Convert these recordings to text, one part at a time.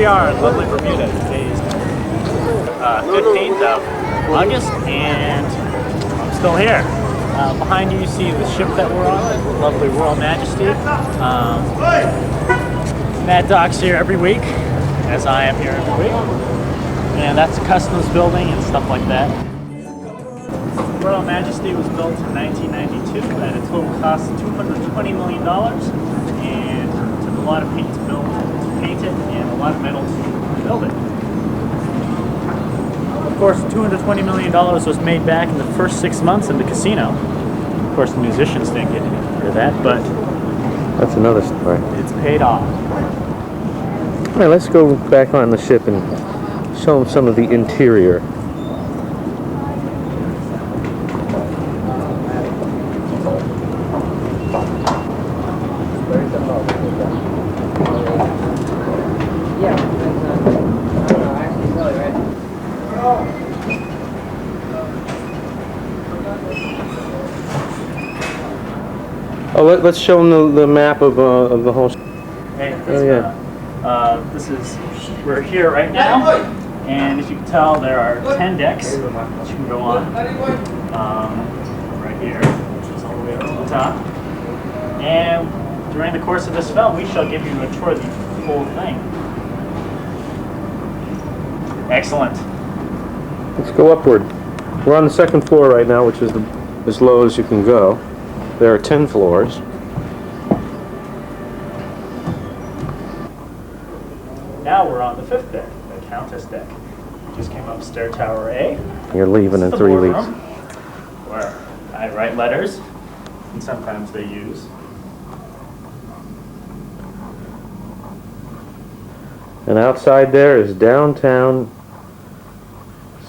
are in lovely Bermuda. Today's 15th of August, and I'm still here. Behind you see the ship that we're on, the lovely Royal Majesty. Mad Doc's here every week, as I am here every week. And that's a customs building and stuff like that. Royal Majesty was built in 1992 at a total cost of $220 million, and it took a lot of paint to paint it and a lot of metal to build it. Of course, $220 million was made back in the first 6 months in the casino. Of course, the musicians didn't get any for that, but that's another story. It's paid off. All right, let's go back on the ship and show them some of the interior. Oh, let's show them the map of the whole. Hey, this is we're here right now, and as you can tell, there are 10 decks that you can go on. Right here, which is all the way up to the top. And during the course of this film, we shall give you a tour of the whole thing. Excellent. Let's go upward. We're on the second floor right now, which is as low as you can go. There are 10 floors. Now we're on the 5th deck, the Countess deck. Just came up Stair Tower A. You're leaving in 3 weeks. Where I write letters, and sometimes they use. And outside there is downtown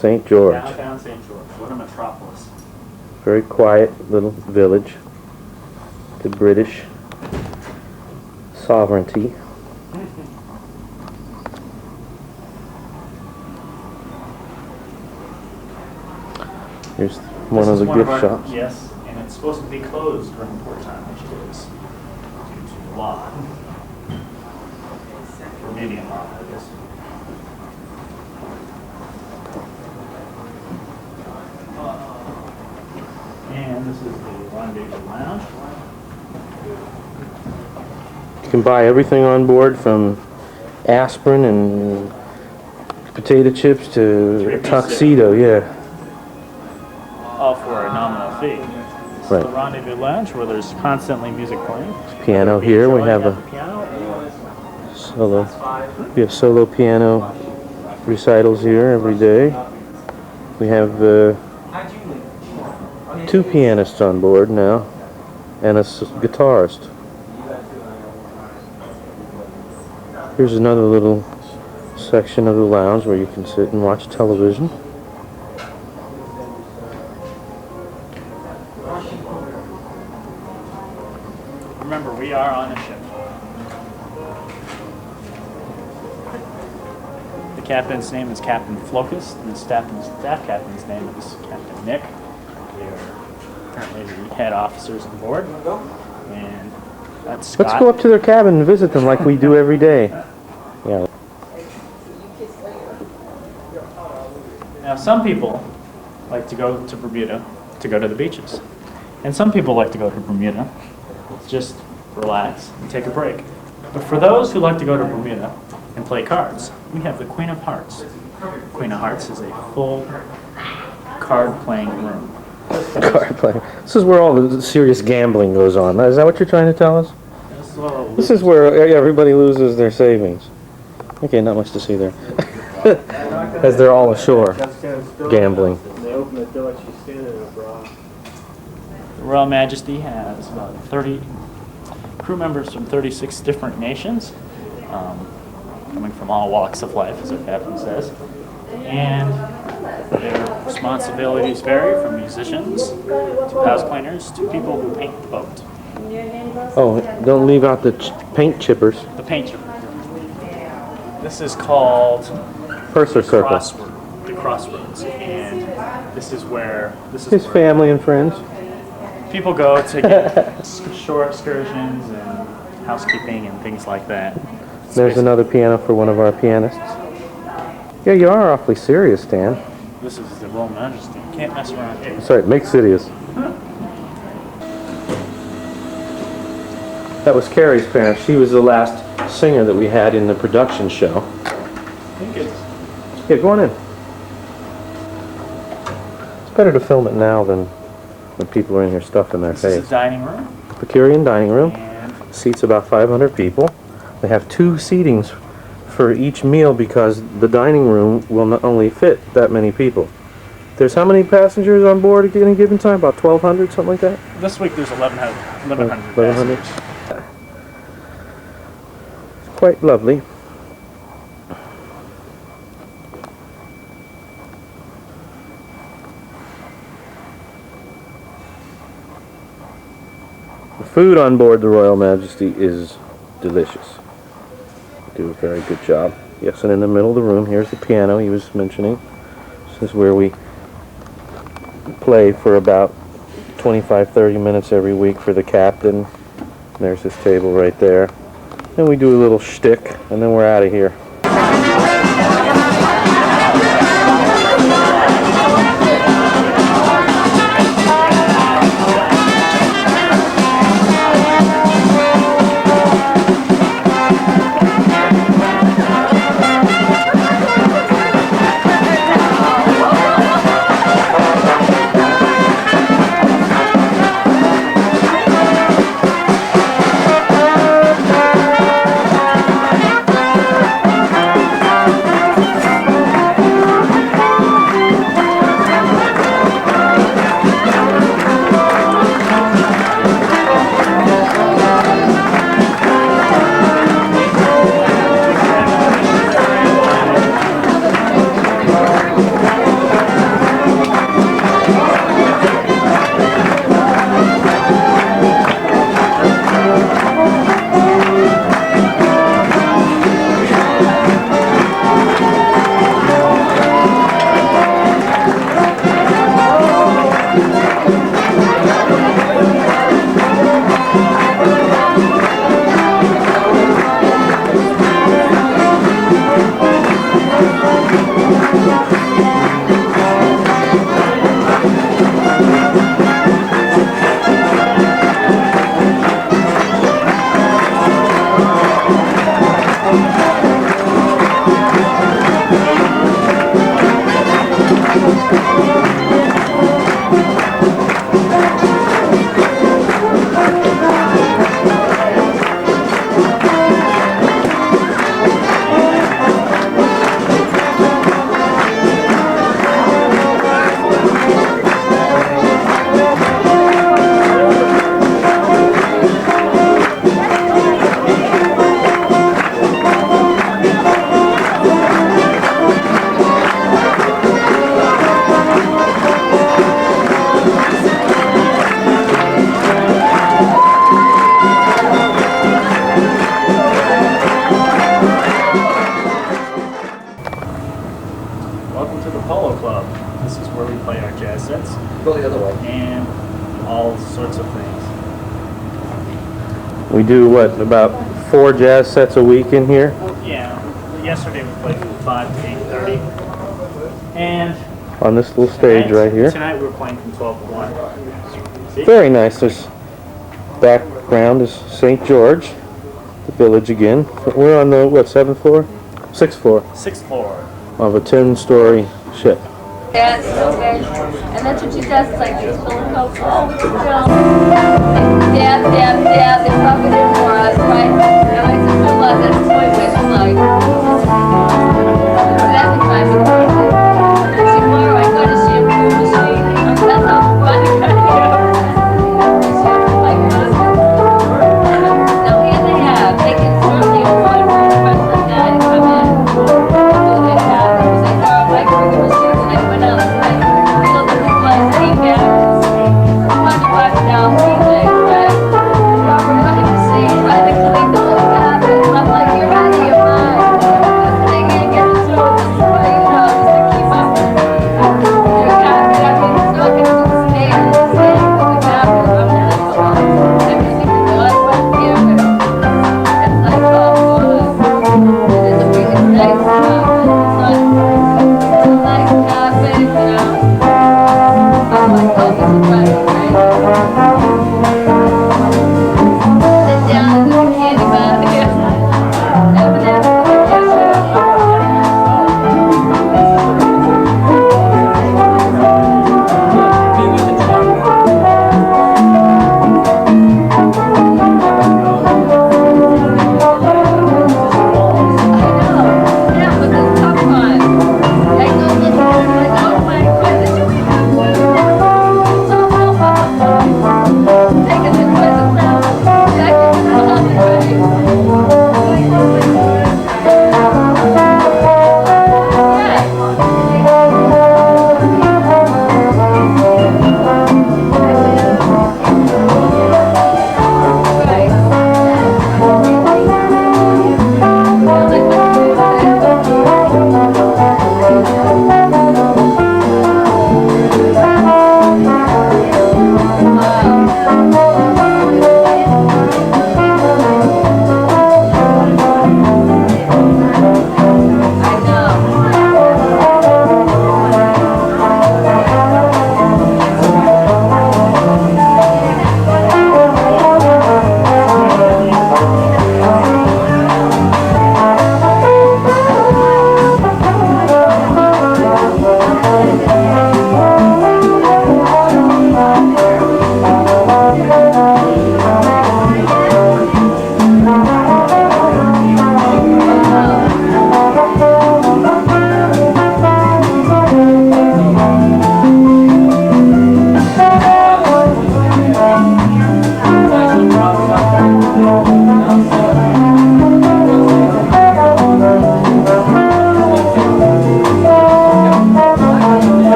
St. George. Downtown St. George. What a metropolis. Very quiet little village. The British sovereignty. Here's one of the gift shops. Yes, and it's supposed to be closed during port time, which it is, due to law. Romanian law, I guess. And this is the Rendezvous Lounge. You can buy everything on board from aspirin and potato chips to a tuxedo, yeah. All for a nominal fee. This Right. is the Rendezvous Lounge, where there's constantly music playing. There's piano here. We have a solo. We have solo piano recitals here every day. We have 2 pianists on board now and a guitarist. Here's another little section of the lounge where you can sit and watch television. Remember, we are on a ship. The captain's name is Captain Flokus, and the staff captain's name is Captain Nick. They are currently the head officers on board. And that's Scott. Let's go up to their cabin and visit them like we do every day. Yeah. Now, some people like to go to Bermuda to go to the beaches. And some people like to go to Bermuda to just relax and take a break. But for those who like to go to Bermuda and play cards, we have the Queen of Hearts. Queen of Hearts is a full card-playing room. Card playing. This is where all the serious gambling goes on. Is that what you're trying to tell us? This is where everybody loses their savings. Okay, not much to see there. As they're all ashore gambling. They open the door, she's standing in a bra. The Royal Majesty has about 30 crew members from 36 different nations, coming from all walks of life, as our captain says. And their responsibilities vary from musicians to house cleaners to people who paint the boat. Oh, don't leave out the paint chippers. The paint chipper. This is called Purser Circle. The Crossroads, and this is where His family and friends. people go to get shore excursions and housekeeping and things like that. There's another piano for one of our pianists. Yeah, you are awfully serious, Dan. This is the Royal Majesty. You can't mess around here. That's right, make serious. That was Carrie's parents. She was the last singer that we had in the production show. I think it's... Yeah, go on in. It's better to film it now than when people are in here stuffing their This is face. a dining room. Epicurean dining room. And Seats about 500 people. They have 2 seatings for each meal because the dining room will not only fit that many people. There's how many passengers on board at any given time? About 1,200, something like that? this week there's 1,100. 1,100. passengers. It's quite lovely. The food on board the Royal Majesty is delicious. They do a very good job. Yes, and in the middle of the room, here's the piano he was mentioning. This is where we play for about 25-30 minutes every week for the captain. There's his table right there. Then we do a little shtick, and then we're out of here. Welcome to the Polo Club. This is where we play our jazz sets. Go the other way. And all sorts of things. We do, what, about 4 jazz sets a week in here? Yeah, yesterday we played from 5 to 8:30. And On this little stage tonight- right here. Tonight we were playing from 12 to 1. See? Very nice. There's background is St. George, the village again. We're on the, what, 7th floor? 6th floor 6th floor. of a 10-story ship. Yeah, it's so good. And that's what she does, it's like these little coats. Oh, Dad, they probably did more of us, right? And I just realized that toy was like, exactly 5 minutes. Tomorrow I go to see a pool machine. That's how fun it's gonna be. Now here they have, they can certainly afford for a special guy to come in. Do their job. It was like, oh, I bring the machines and I went out and I filled up the glass and came back. $100 fee thing, right? Robert, I didn't see, right? They cleaned all the cabins. I'm like, you're out of your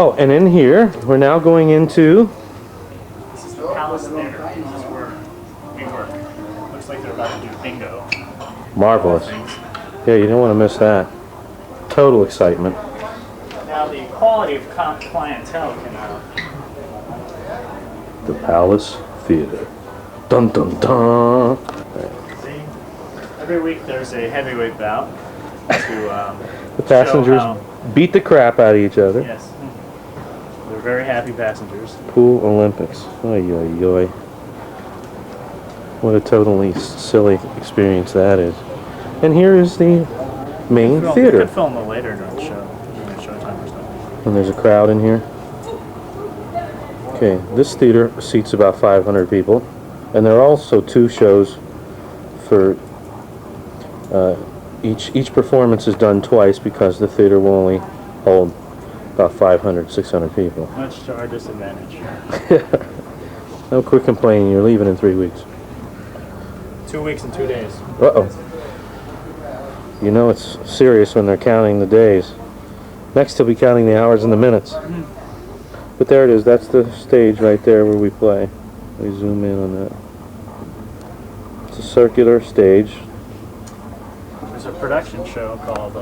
Oh, and in here, we're now going into... This is the Palace Theater. This is where we work. Looks like they're about to do bingo. Marvelous. Things. Yeah, you don't want to miss that. Total excitement. Now the quality of clientele can The Palace Theater. Dun dun dun. see. Every week there's a heavyweight bout to The passengers show beat the crap out of each other. yes. They're very happy passengers. Pool Olympics. Oy, oy, oy. What a totally silly experience that is. And here is the main We theater. could film it later during the show, during the showtime or something. And there's a crowd in here. Okay, this theater seats about 500 people. And there are also 2 shows for each performance is done twice because the theater will only hold about 500, 600 people. Much to our disadvantage. No quit complaining, you're leaving in 3 weeks. 2 weeks and 2 days. Uh-oh. You know it's serious when they're counting the days. Next he'll be counting the hours and the minutes. But there it is, that's the stage right there where we play. We zoom in on that. It's a circular stage. There's a production show called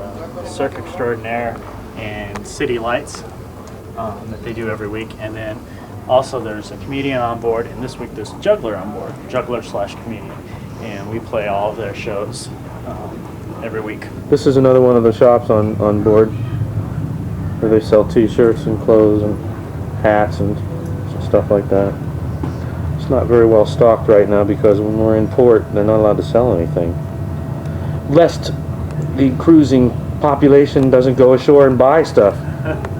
Cirque Extraordinaire and City Lights that they do every week. And then also there's a comedian on board, and this week there's a juggler on board, juggler/comedian. And we play all of their shows every week. This is another one of the shops on board where they sell t-shirts and clothes and hats and stuff like that. It's not very well stocked right now because when we're in port, they're not allowed to sell anything. Lest the cruising population doesn't go ashore and buy stuff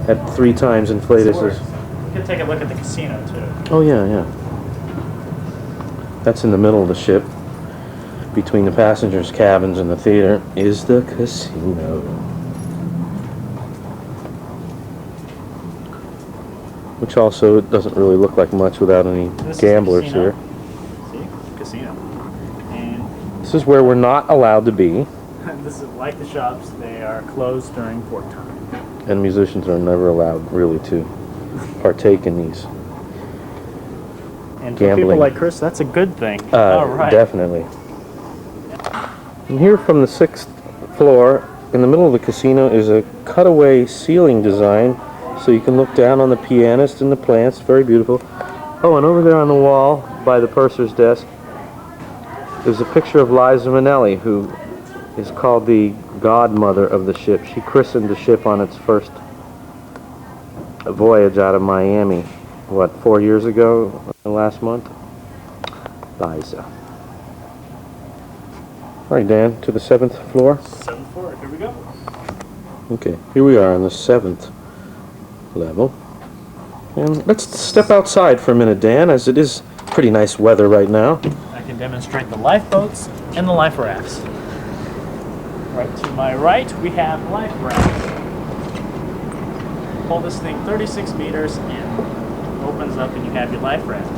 at 3 times inflated. You can take a look at the casino too. Oh yeah, yeah. That's in the middle of the ship. Between the passengers' cabins and the theater is the casino. Which also doesn't really look like much without any This is the gamblers casino. here. See? Casino. And This is where we're not allowed to be, this is like the shops, they are closed during port time. and musicians are never allowed really to partake in these. And for Gambling. people like Chris, that's a good thing. All right. Definitely. And here from the 6th floor, in the middle of the casino, is a cutaway ceiling design, so you can look down on the pianist and the plants. Very beautiful. Oh, and over there on the wall, by the purser's desk, there's a picture of Liza Minnelli, who is called the godmother of the ship. She christened the ship on its first voyage out of Miami, what, 4 years ago, last month? Liza. All right, Dan, to the 7th floor. 7th floor, here we go. Okay, here we are on the 7th level. And let's step outside for a minute, Dan, as it is pretty nice weather right now. I can demonstrate the lifeboats and the life rafts. Right to my right, we have life rafts. Pull this thing 36 meters and opens up and you have your life raft.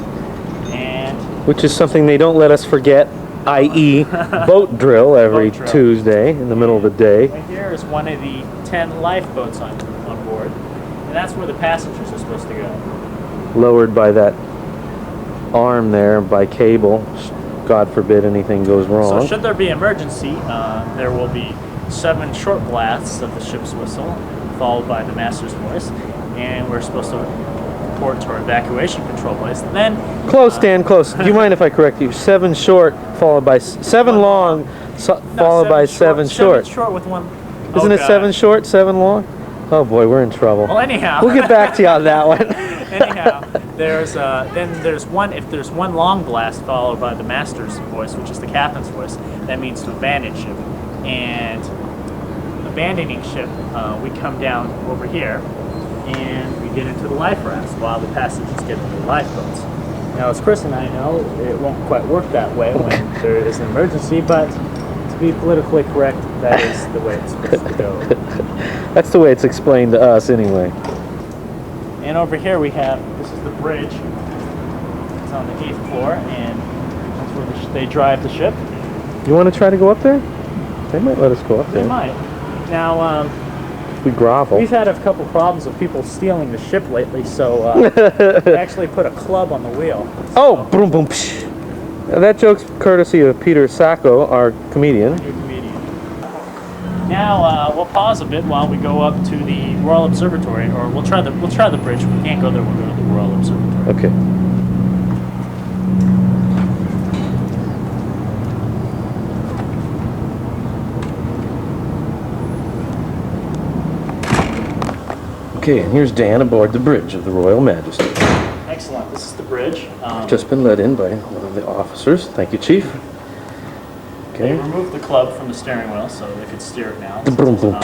And Which is something they don't let us forget, i.e. boat drill every Boat drill. Tuesday in the middle of the day. right here is one of the 10 lifeboats on board. And that's where the passengers are supposed to go. Lowered by that arm there by cable. God forbid anything goes So wrong. should there be emergency, there will be 7 short blasts of the ship's whistle, followed by the master's voice, and we're supposed to report to our evacuation control place. Then Close, Dan, close. Do you mind if I correct you? 7 short, followed by 7 long, followed by 7 short. 7 short with one. Isn't it 7 short, 7 long? Oh boy, we're in trouble. Well, anyhow. We'll get back to you on that one. Anyhow, there's one. If there's one long blast followed by the master's voice, which is the captain's voice, that means to abandon ship. And abandoning ship, we come down over here, and we get into the life rafts while the passengers get into the lifeboats. Now, as Chris and I know, it won't quite work that way when there is an emergency, but to be politically correct, that is the way it's supposed to go. That's the way it's explained to us anyway. And over here we have, this is the bridge. It's on the 8th floor, and that's where they drive the ship. You want to try to go up there? They might let us go up They there. might. Now, we grovel. We've had a couple problems with people stealing the ship lately, so we actually put a club on the wheel. Oh, boom, boom, psh. That joke's courtesy of Peter Sacco, our comedian. New comedian. Now we'll pause a bit while we go up to the Royal Observatory, or we'll try the bridge. If we can't go there, we'll go to the Royal Observatory. Okay. Okay, and here's Dan aboard the bridge of the Royal Majesty. Excellent. This is the bridge. Just been let in by one of the officers. Thank you, Chief. They Okay. removed the club from the steering wheel so they could steer it now. The boom, boom.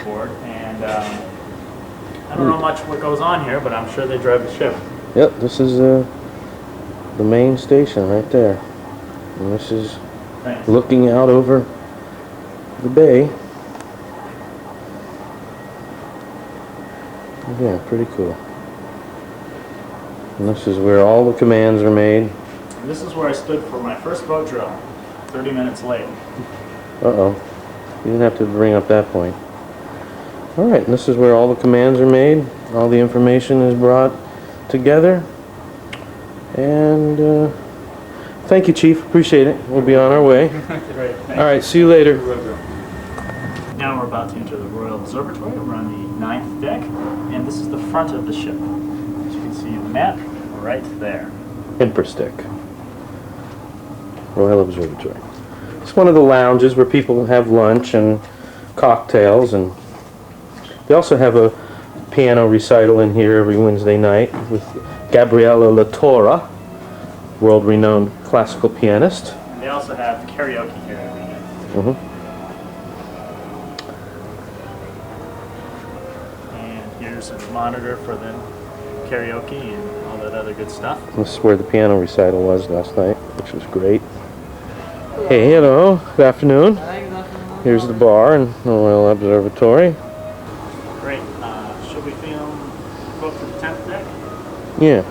Board. And I don't know much what goes on here, but I'm sure they drive the ship. Yep, this is the main station right there. And this is Thanks. looking out over the bay. Yeah, pretty cool. And this is where all the commands are made. And this is where I stood for my first boat drill, 30 minutes late. Uh-oh. You didn't have to bring up that point. Alright, and this is where all the commands are made. All the information is brought together. And, thank you, Chief. Appreciate it. We'll be on our way. Great. Alright, see you later. Now we're about to enter the Royal Observatory. We're on the 9th deck, and this is the front of the ship. As you can see in the map, right there. Empress Deck. Royal Observatory. It's one of the lounges where people have lunch and cocktails, and they also have a piano recital in here every Wednesday night with Gabriella Latorre, world-renowned classical pianist. And they also have karaoke here every night. Mhm. And here's a monitor for the karaoke and all that other good stuff. This is where the piano recital was last night, which was great. Hey, hello. Good afternoon. Here's the bar and the Royal Observatory. Great. Should we film go up to the 10th deck? Yeah.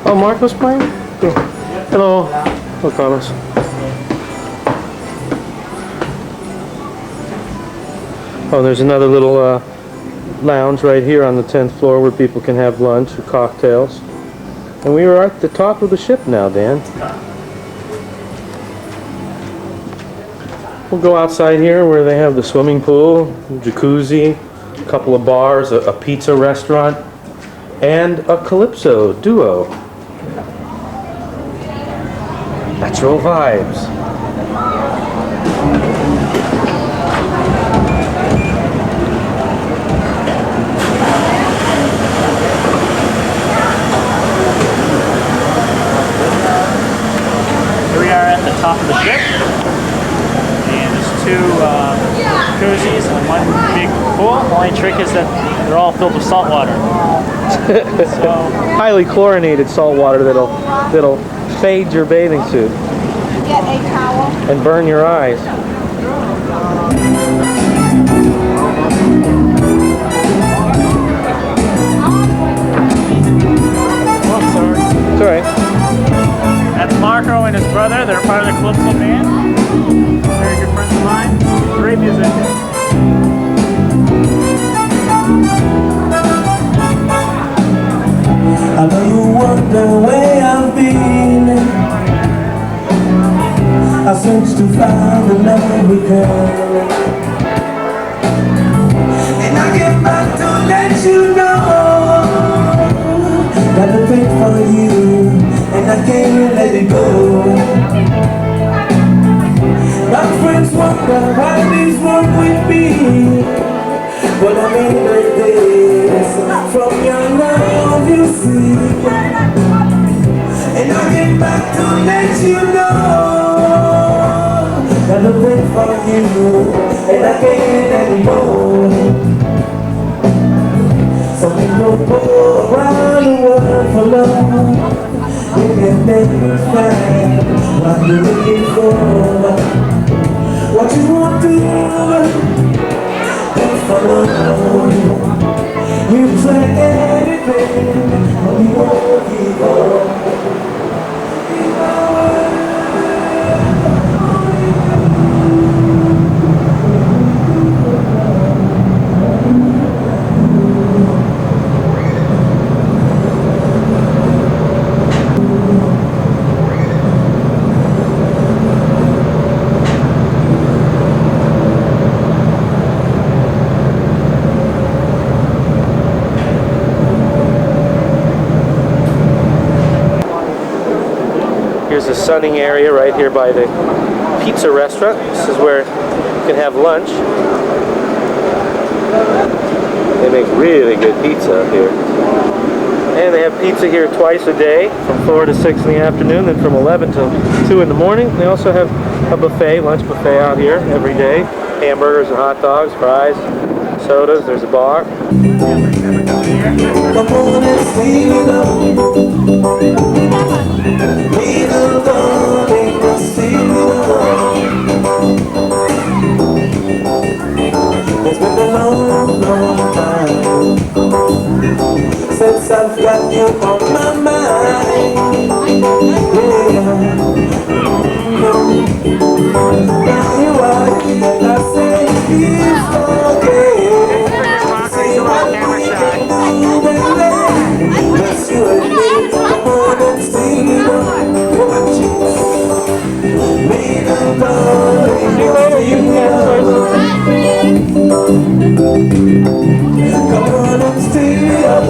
Oh, Marco's playing? Cool. Hello. Hello, Carlos. Oh, there's another little lounge right here on the 10th floor where people can have lunch or cocktails. And we are at the top of the ship now, Dan. We'll go outside here where they have the swimming pool, jacuzzi, a couple of bars, a pizza restaurant, and a calypso duo. Natural vibes. Here we are at the top of the ship. And there's two jacuzzis and one big pool. The only trick is that they're all filled with salt water. So Highly chlorinated salt water that'll fade your bathing suit Get a towel. and burn your eyes. oh, sorry. It's alright. That's Marco and his brother. They're part of the Calypso band. Very good friends of mine. Great musicians. I know you wonder where I've been. I searched to find a lovely girl, and I came back to let you know that I paid for you, and I can't let it go. My friends wonder why this one with me, but I made like this from your love, you see. And I came back to let you know that I wait for you, and I can't anymore. Some people go around the world for love. You can never find what you're looking for. What you want to do, follow you. You try anything, but you won't give up. Here's a sunning area right here by the pizza restaurant. This is where you can have lunch. They make really good pizza up here. And they have pizza here twice a day, from 4 to 6 in the afternoon, then from 11 till 2 in the morning. They also have a buffet, lunch buffet out here every day. Hamburgers and hot dogs, fries, sodas. There's a bar. Come on and feel it up. Little darling, just feel it up. It's been a long, long time since I've got you on my mind. Now you are here, I say it's okay. See what we can do, baby. Just you and me, come on and sing it up. Watch it. Little darling, just feel it up. Come on and sing it up.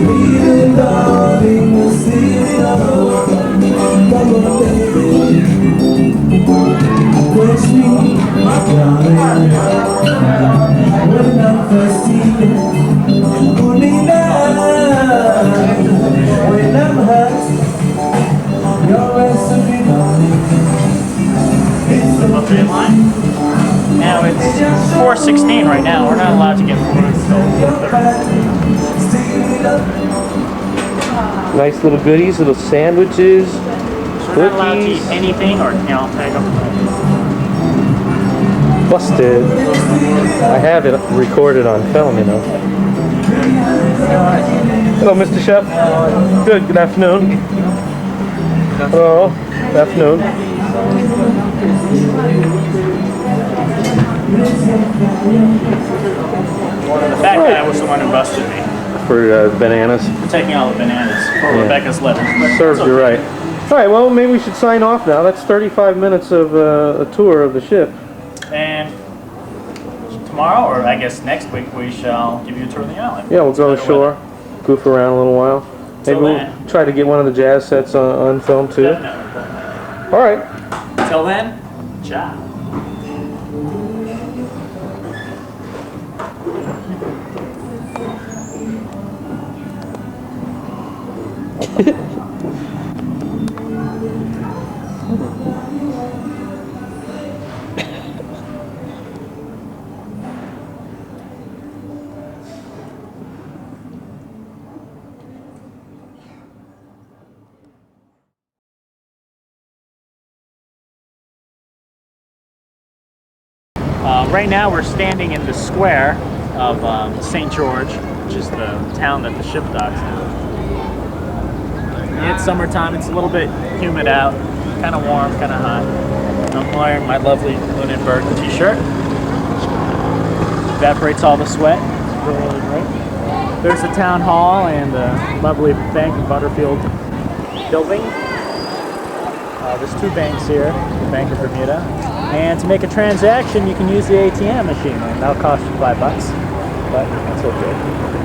Little darling, just sing it up. Come on, baby. Touch me, darling. When I'm thirsty, hold me down. When I'm hot, your recipe, darling. It's the Buffet line. Now it's 4:16 right now. We're not allowed to get food until 4:30. Stay up. Nice little goodies, little sandwiches, So we're not allowed to eat cookies. anything or I'll tag them. Busted. I have it recorded on film, you know. Hello, Mr. Chef. Good afternoon. Hello. Good afternoon. The fat guy was the one who busted me For bananas. for taking all the bananas for Yeah. Rebecca's letter. But Serves it's you okay. right. All right, well, maybe we should sign off now. That's 35 minutes of a tour of the ship. And tomorrow, or I guess next week, we shall give you a tour of the island. Yeah, we'll go Better ashore, goof around a little while. Maybe Till we'll then. try to get one of the jazz sets on film too. weather. Definitely. All right. Till then, ciao. Right now we're standing in the square of St. George, which is the town that the ship docks in. It's summertime, it's a little bit humid out, kind of warm, kind of hot. I'm wearing my lovely Lunenburg t-shirt. Evaporates all the sweat, it's really, really great. There's the town hall and the lovely Bank of Butterfield building. There's two banks here, the Bank of Bermuda. And to make a transaction, you can use the ATM machine, and that'll cost you $5, but that's okay.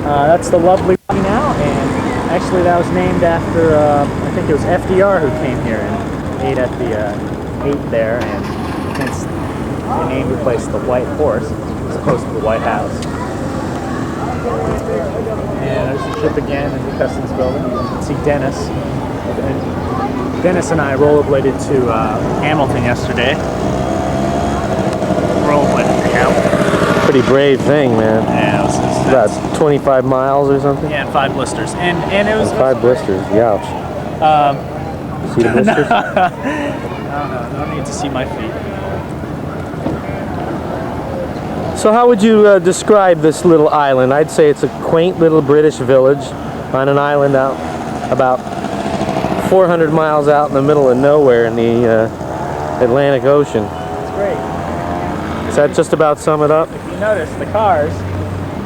That's the lovely now, and actually that was named after, I think it was FDR who came here and ate at the, ate there, and hence they named the place the White Horse, as opposed to the White House. And there's the ship again in the customs building. You can see Dennis. And Dennis and I rollerbladed to Hamilton yesterday. Rollerbladed to Hamilton. Pretty brave thing, man. Yeah, it was About 25 miles or something? yeah, and 5 blisters. And it was... 5 blisters. Youch. See the blisters? No need to see my feet. So how would you describe this little island? I'd say it's a quaint little British village on an island out about 400 miles out in the middle of nowhere in the Atlantic Ocean. It's great. Does that just about sum it up? If you notice, the cars,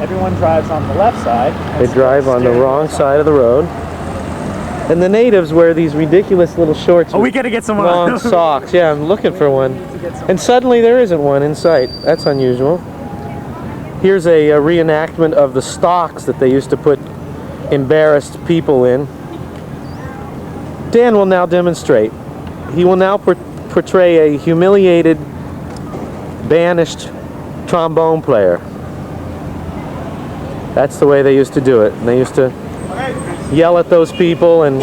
everyone drives on the left side. They drive on the wrong side of the road. And the natives wear these ridiculous little shorts Oh, we with gotta get someone long on. socks. Yeah, I'm looking for one. And suddenly there isn't one in sight. That's unusual. Here's a reenactment of the stocks that they used to put embarrassed people in. Dan will now demonstrate. He will now portray a humiliated, banished trombone player. That's the way they used to do it. And they used to yell at those people and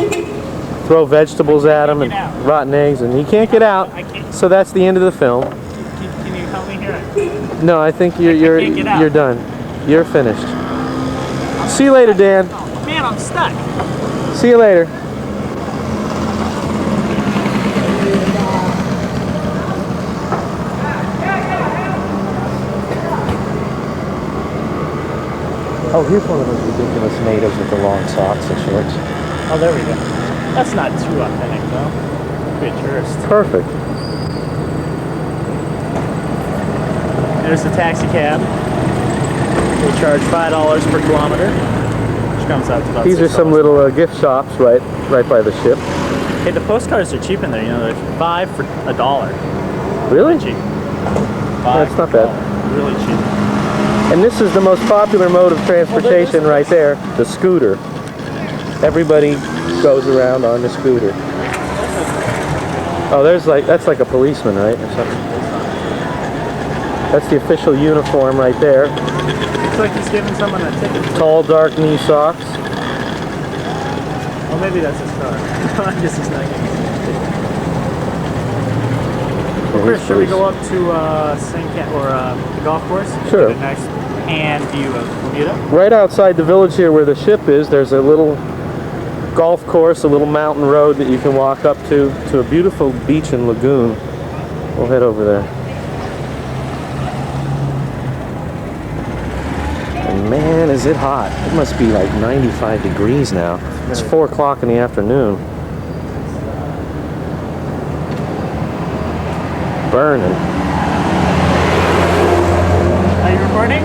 throw vegetables at them and rotten eggs, and he can't get out. So that's the end of the film. Can you help me here? No, I think can't get out. you're done. You're finished. See you later, Dan. Man, I'm stuck. See you later. Oh, here's one of those ridiculous natives with the long socks and shorts. Oh, there we go. That's not too authentic, though. Be a tourist. Perfect. There's the taxi cab. They charge $5 per kilometer, which comes out to about These are $6. some little gift shops right by the ship. Hey, the postcards are cheap in there. You know, they're $5 for $1. Really? Cheap. That's not bad. Really cheap. And this is the most popular mode of transportation right there, the scooter. Everybody goes around on the scooter. Oh, that's like a policeman, right? Or something. That's the official uniform right there. Looks like he's giving someone a ticket. Tall, dark knee socks. Well, maybe that's his car. I guess he's not getting a ticket. Well, Chris, should we go up to St. Cat or the golf course? Sure. Get a nice hand view of Bermuda. Right outside the village here where the ship is, there's a little golf course, a little mountain road that you can walk up to a beautiful beach and lagoon. We'll head over there. And man, is it hot. It must be like 95 degrees now. It's 4 o'clock in the afternoon. Burning. Are you recording?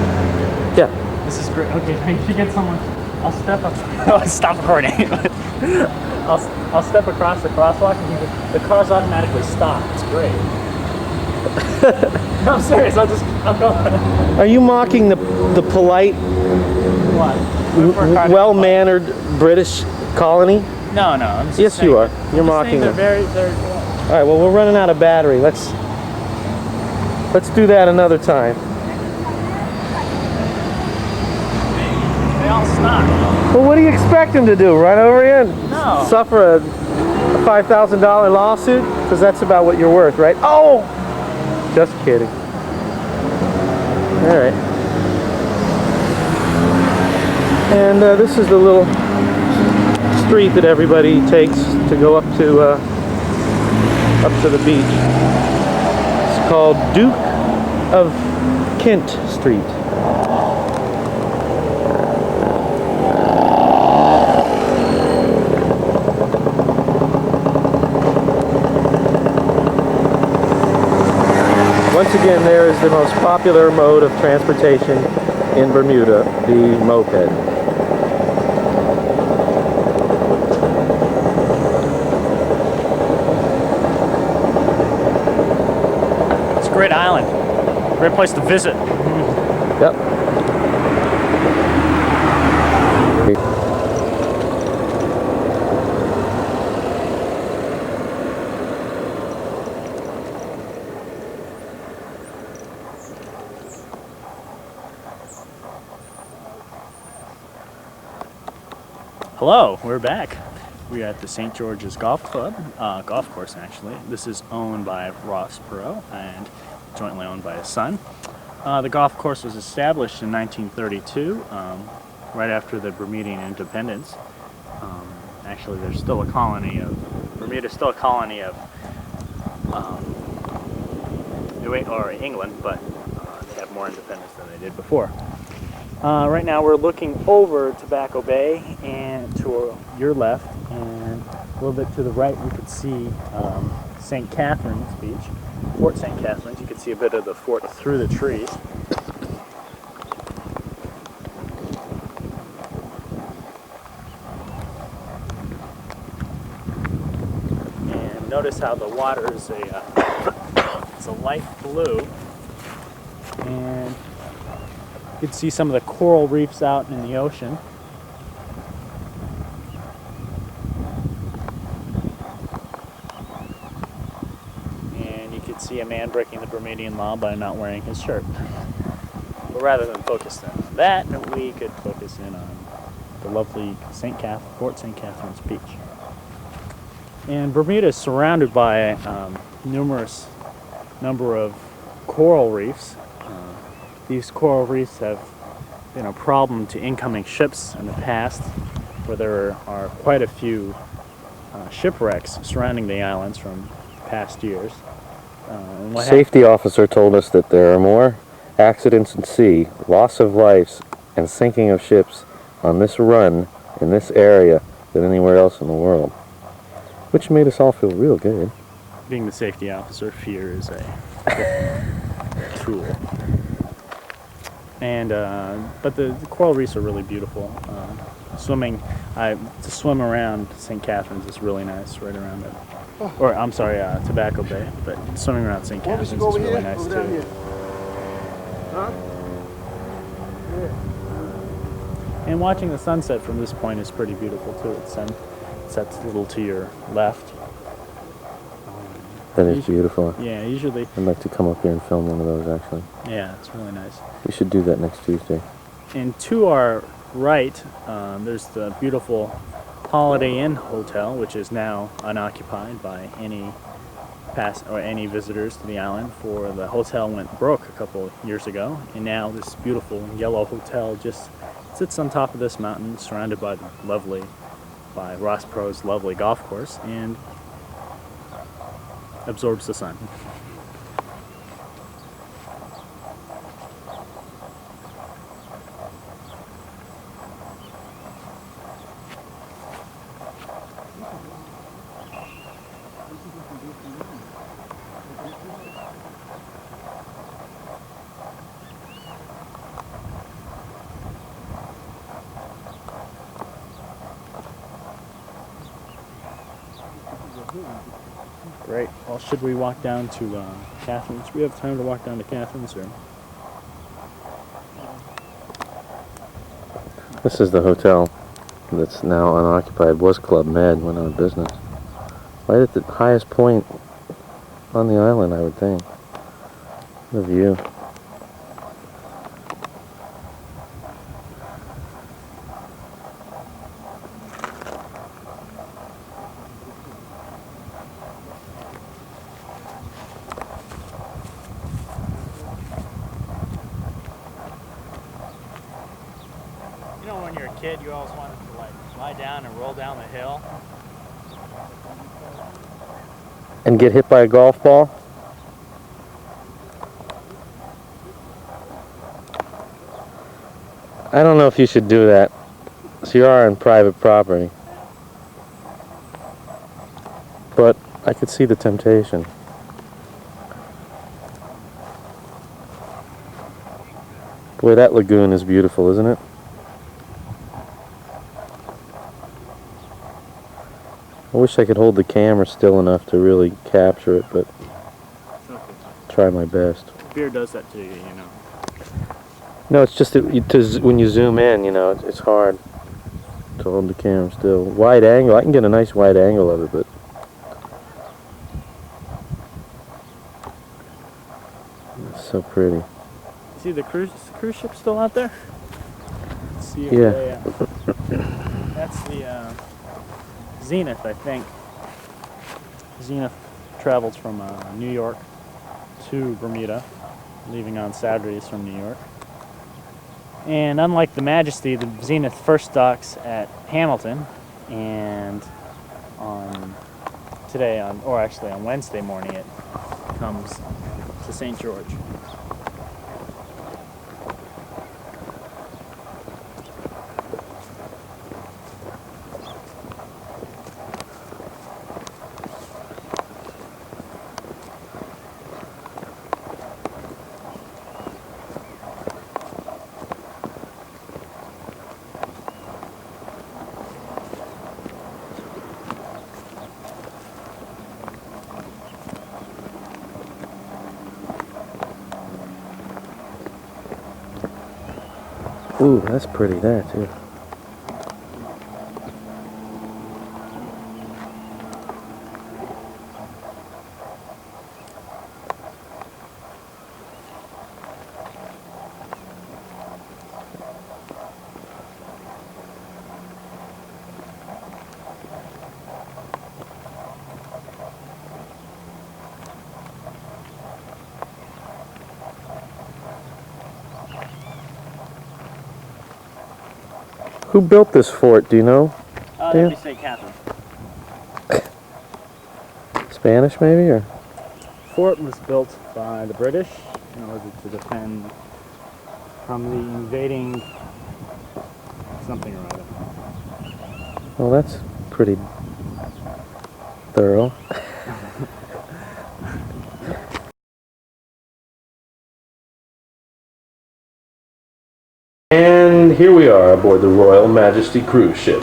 Yeah. This is great. Okay, I should get someone. I'll step up. Oh, stop recording. I'll step across the crosswalk and the cars automatically stop. It's great. No, I'm serious. I'll go. Are you mocking the polite, What? well-mannered British colony? No, I'm just Yes, saying, you are. You're I'm just mocking saying them. they're All right. Well, we're running out of battery. Let's do that another time. they all stop. Well, what do you expect them to do? Run over you and No. suffer a $5,000 lawsuit? Because that's about what you're worth, right? Oh! Just kidding. All right. And this is the little street that everybody takes to go up to the beach. It's called Duke of Kent Street. Once again, there is the most popular mode of transportation in Bermuda, the moped. It's a great island. Great place to visit. Yep. Hello, we're back. We are at the St. George's Golf Club, golf course actually. This is owned by Ross Perot and jointly owned by his son. The golf course was established in 1932, right after the Bermudian independence. Actually, there's still a colony of, Bermuda's still a colony of England, but have more independence than they did before. Right now we're looking over Tobacco Bay and to your left, and a little bit to the right we could see St. Catherine's Beach, Fort St. Catherine's. You can see a bit of the fort through the trees. And notice how the water is it's a light blue, and you can see some of the coral reefs out in the ocean. And you can see a man breaking the Bermudian law by not wearing his shirt. But rather than focus in on that, we could focus in on the lovely Fort St. Catherine's Beach. And Bermuda is surrounded by numerous number of coral reefs. These coral reefs have been a problem to incoming ships in the past, where there are quite a few shipwrecks surrounding the islands from past years. Safety officer told us that there are more accidents at sea, loss of lives, and sinking of ships on this run in this area than anywhere else in the world, which made us all feel real good. Being the safety officer, fear is a tool. And but the coral reefs are really beautiful. To swim around St. Catherine's is really nice, right around it. Or I'm sorry, Tobacco Bay. But swimming around St. Catherine's is really nice too. Huh? And watching the sunset from this point is pretty beautiful too. It sets a little to your left. That is beautiful. Yeah, usually. I'd like to come up here and film one of those, actually. Yeah, it's really nice. We should do that next Tuesday. And to our right, there's the beautiful Holiday Inn Hotel, which is now unoccupied by any visitors to the island. For the hotel went broke a couple years ago, and now this beautiful yellow hotel just sits on top of this mountain, surrounded by Ross Pro's lovely golf course, and absorbs the sun. Great. Well, should we walk down to Catherine's? We have time to walk down to Catherine's, or? This is the hotel that's now unoccupied. Was Club Med, went out of business. Right at the highest point on the island, I would think. The view. You know, when you're a kid, you always wanted to lie down and roll down the hill. And get hit by a golf ball? I don't know if you should do that. So you are on private property. But I could see the temptation. Boy, that lagoon is beautiful, isn't it? I wish I could hold the camera still enough to really capture it, but try my best. Beer does that to you, you know. No, it's just that when you zoom in, you know, it's hard to hold the camera still. Wide angle, I can get a nice wide angle of it, but it's so pretty. See the cruise ship still out there? Let's see if Yeah. that's the Zenith, I think. Zenith travels from New York to Bermuda, leaving on Saturdays from New York. And unlike the Majesty, the Zenith first docks at Hamilton, and on Wednesday morning, it comes to St. George. Ooh, that's pretty there too. Who built this fort, do you know? That'd be St. Catherine. Spanish maybe, or? Fort was built by the British in order to defend from the invading something or other. Well, that's pretty thorough. And here we are aboard the Royal Majesty cruise ship,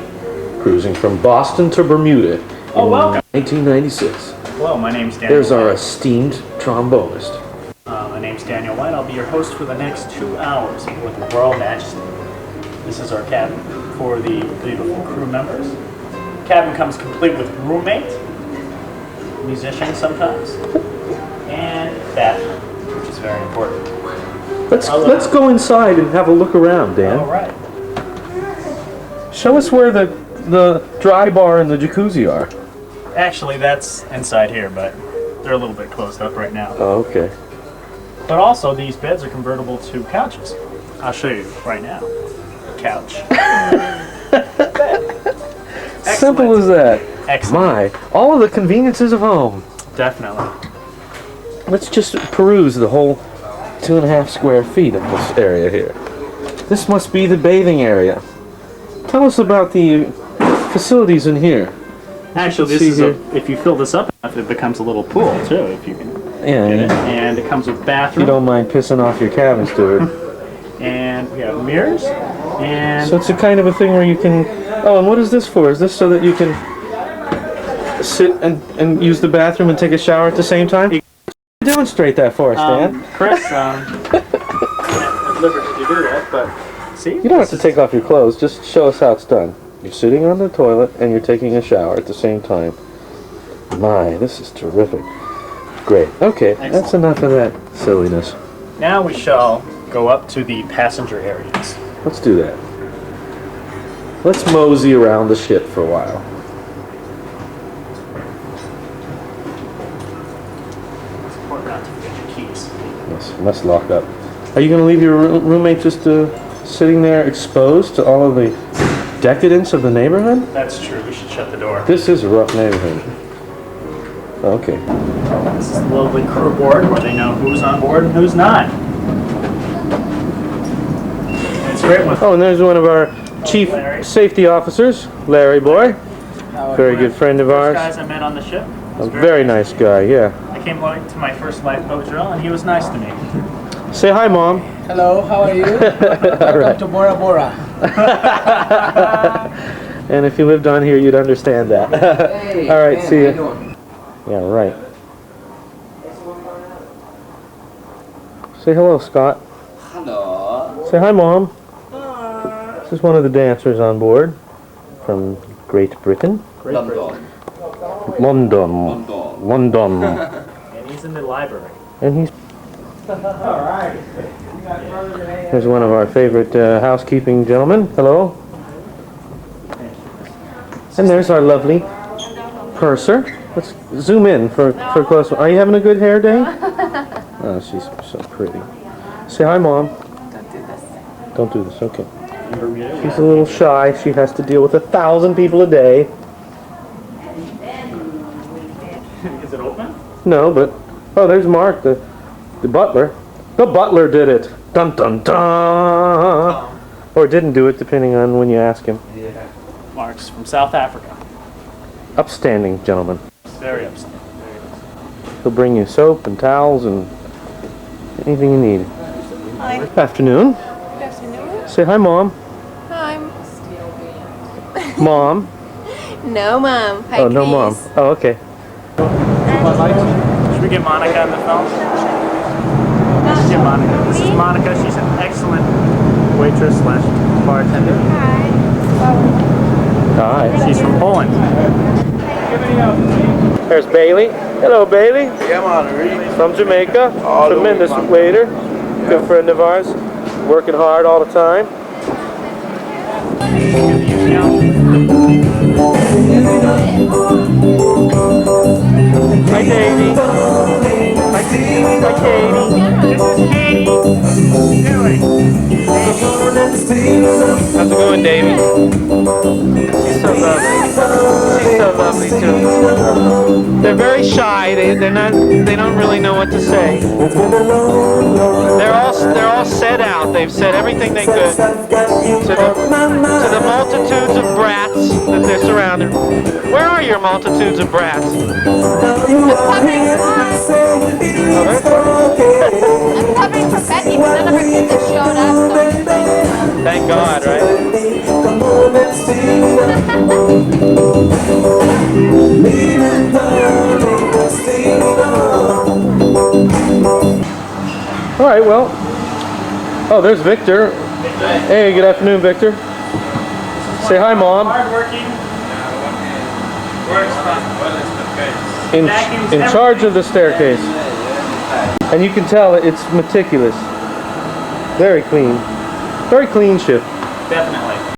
cruising from Boston to Bermuda in welcome. 1996. Hello, my name's Daniel. There's our esteemed trombonist. My name's Daniel White. I'll be your host for the next 2 hours with the Royal Majesty. This is our cabin for the beautiful crew members. Cabin comes complete with roommate, musician sometimes, and bathroom, which is very important. Let's go inside and have a look around, Dan. All right. Show us where the dry bar and the jacuzzi are. Actually, that's inside here, but they're a little bit closed up right now. Oh, okay. But also, these beds are convertible to couches. I'll show you right now. Couch. Simple as that. Excellent. My, all of the conveniences of home. Definitely. Let's just peruse the whole 2.5 square feet of this area here. This must be the bathing area. Tell us about the facilities in here. Actually, this See is here. if you fill this up enough, it becomes a little pool too. If you can Yeah, get it, and it comes with you bathroom, don't mind pissing off your cabin steward. and we have mirrors, and So it's a kind of a thing where you can... Oh, and what is this for? Is this so that you can sit and use the bathroom and take a shower at the same time? Demonstrate that for us, Dan. Chris, at liberty to do that, but see, You don't have to take off your clothes, just show us how it's done. You're sitting on the toilet and you're taking a shower at the same time. My, this is terrific. Great. Okay, that's enough of that silliness. Now we shall go up to the passenger areas. Let's do that. Let's mosey around the ship for a while. It's important not to forget your keys. Yes, must lock up. Are you going to leave your roommate just sitting there exposed to all of the decadence of the neighborhood? That's true. We should shut the door. This is a rough neighborhood. Okay. This is the lovely crew board where they know who's on board and who's not. And it's great with Oh, and there's one of our chief safety officers, Larry Boy. Very good friend of first ours. guys I met on the ship. A very nice guy, yeah. I came to my first lifeboat drill and he was nice to me. Say hi, Mom. Hello, how are you? Welcome to Bora Bora. And if you lived on here, you'd understand that. Hey, All right, man, see how ya. you doing? Yeah, right. Say hello, Scott. Hello. Say hi, Mom. This is one of the dancers on board from Great Britain. London. London. London. And he's in the library. And he's... Here's one of our favorite housekeeping gentlemen. Hello. And there's our lovely purser. Let's zoom in for a close one. Are you having a good hair day? Oh, she's so pretty. Say hi, Mom. Don't do this. Don't do this, okay. In Bermuda, She's a little shy. She has to deal with 1,000 people a day. Is it open? No, but... Oh, there's Mark, the butler. The butler did it. Dun, dun, dun. Or didn't do it, depending on when you ask him. Mark's from South Africa. Upstanding gentleman. Very upstanding. He'll bring you soap and towels and anything you need. Hi. Afternoon. Good afternoon. Say hi, Mom. Hi. Mom. No, Mom. Hi, Oh, no, Mom. Chris. Oh, okay. Should we get Monica on the phone? Let's get Monica. This is Monica. She's an excellent waitress slash bartender. Hi. She's from Poland. There's Bailey. Hello, Bailey. From Jamaica. Tremendous waiter. Good friend of ours. Working hard all the time. Hi, Davey. Hi, Katie. How's it going, Davey? She's so lovely. She's so lovely too. They're very shy. They don't really know what to say. They're all set out. They've said everything they could to the multitudes of brats that they're surrounded. Where are your multitudes of brats? I'm covering for Becky, but none of her kids have showed up. Thank God, right? All right, well. Oh, there's Victor. Hey, good afternoon, Victor. Say hi, Mom. Hardworking. In charge of the staircase. And you can tell it's meticulous. Very clean. Very clean ship. Definitely.